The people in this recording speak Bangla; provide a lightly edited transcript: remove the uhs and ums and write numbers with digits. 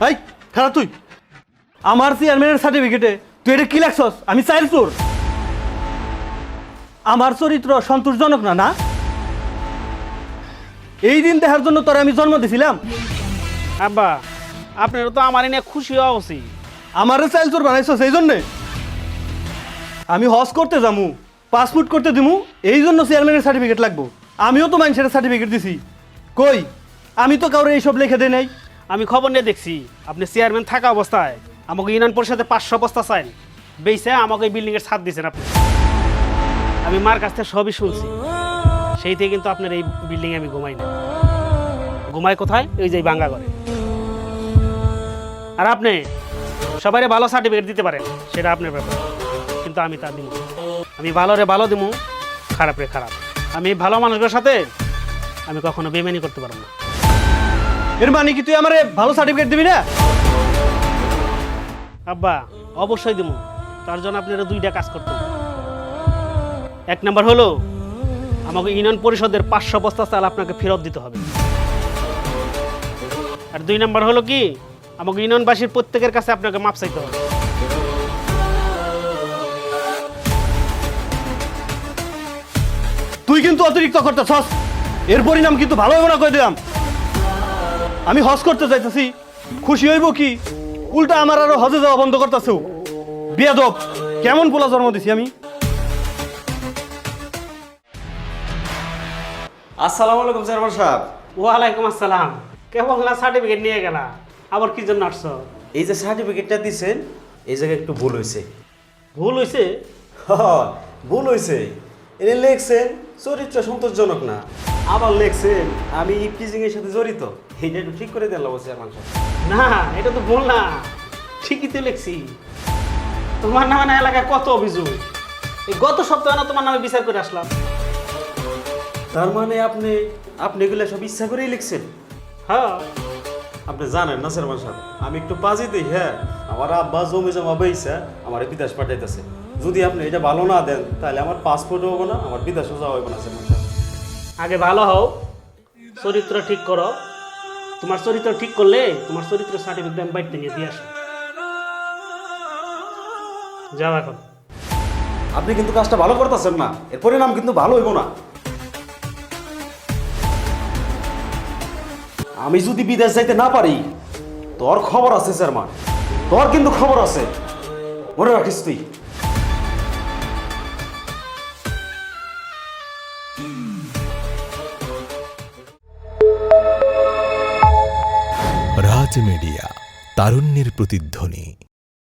এই খারাপ তুই আমার চেয়ারম্যানের সার্টিফিকেটে তুই এটা কি লেখছস? আমি চাইল চোর? আমার চরিত্র সন্তোষজনক না না? এই দিন দেখার জন্য তোরা আমি জন্ম দিছিলাম? আব্বা আপনারা তো আমার নিয়ে খুশি হওয়া উচিত। আমারও চাইল চোর বানাইছস এই জন্যে? আমি হজ করতে যামু, পাসপোর্ট করতে দিমু, এই জন্য চেয়ারম্যানের সার্টিফিকেট লাগবো। আমিও তো মানুষের সার্টিফিকেট দিছি। কই, আমি তো কাউরে এইসব লিখে দেই নাই। আমি খবর নিয়ে দেখছি আপনি চেয়ারম্যান থাকা অবস্থায় আমাকে ইউনিয়ন পরিষদে 500 বস্তা চাইন, বেইসে আমাকে এই বিল্ডিংয়ের ছাদ দিয়েছেন আপনি। আমি মার কাছ থেকে সবই শুনছি, সেই থেকে কিন্তু আপনার এই বিল্ডিংয়ে আমি ঘুমাই না। ঘুমাই কোথায়? ওই যে বাঙ্গা ঘরে। আর আপনি সবাই ভালো সার্টিফিকেট দিতে পারেন, সেটা আপনার ব্যাপার, কিন্তু আমি তা দিব। আমি ভালো রে ভালো দিব, খারাপ রে খারাপ। আমি ভালো মানুষের সাথে আমি কখনো বেমানি করতে পারবো না। এর মানে কি তুই আমারে ভালো সার্টিফিকেট দিবি না? আব্বা অবশ্যই দিব, তার জন্য আপনারা দুইটা কাজ করতে হবে। এক নাম্বার হলো আমাকে ইউনিয়ন পরিষদের 500 বস্তা চাল আপনাকে ফেরত দিতে হবে। আর 2 নাম্বার হলো কি, আমাকে ইউনিয়নবাসীর প্রত্যেকের কাছে আপনাকে মাপ চাইতে হবে। তুই কিন্তু অতিরিক্ত করতেছস, এর পরিণাম কিন্তু ভালো হবে না কই দিলাম। আমি হজ করতে যাইতেছি, খুশি হইব কি? উল্টা আমার আরো হজে যাওয়া বন্ধ করতেছ। বেয়াদব, কেমন পোলা জন্ম দিছি আমি। আসসালামু আলাইকুম চেয়ারম্যান সাহেব। ওয়ালাইকুম আসসালাম। কেবল না সার্টিফিকেট নিয়ে গেলা, আবার কি জন্য আসছো? এই যে সার্টিফিকেটটা দিছেন এই জায়গায় একটু ভুল হয়েছে। ভুল হয়েছে? ভুল হয়েছে। এনে লেখছেন চরিত্র সন্তোষজনক না, আবার লেখছেন আমি ইপটিজিং এর সাথে জড়িত। এইটা একটু ঠিক করে দিলাম চেয়ারম্যান সাহেব। না, এটা তো ভুল না, ঠিকই তো লিখছি। তোমার নামে না এলাকায় কত অভিযোগ, এই গত সপ্তাহে না তোমার নামে বিচার করে আসলাম। তার মানে আপনি আপনি এগুলো সব ইচ্ছা করেই লিখছেন? হ্যাঁ। আপনি জানেন না চেয়ারম্যান সাহেব, আমি একটু পাজি দিই। হ্যাঁ, আমার আব্বা জমি জমা বেইছে আমার বিদেশ পাঠাইতেছে। যদি আপনি এটা ভালো না দেন তাহলে আমার পাসপোর্টও হবো না, আমার বিদেশও যাওয়া হইব না চেয়ারম্যান সাহেব। আগে ভালো হও, চরিত্র ঠিক করো। তোমার চরিত্র ঠিক করলে তোমার চরিত্র সার্টিফিকেট আমি বাড়িতে নিয়ে দিয়ে আসো। যাও এখন। আপনি কিন্তু কাজটা ভালো করতেছেন না, এর পরিণাম কিন্তু ভালো হইব না। আমি যদি বিদেশ যাইতে না পারি তোর খবর আছে চেয়ারম্যান, তোর কিন্তু খবর আছে, মনে রাখিস তুই। রাজ মিডিয়া, তারুণ্যের প্রতিধ্বনি।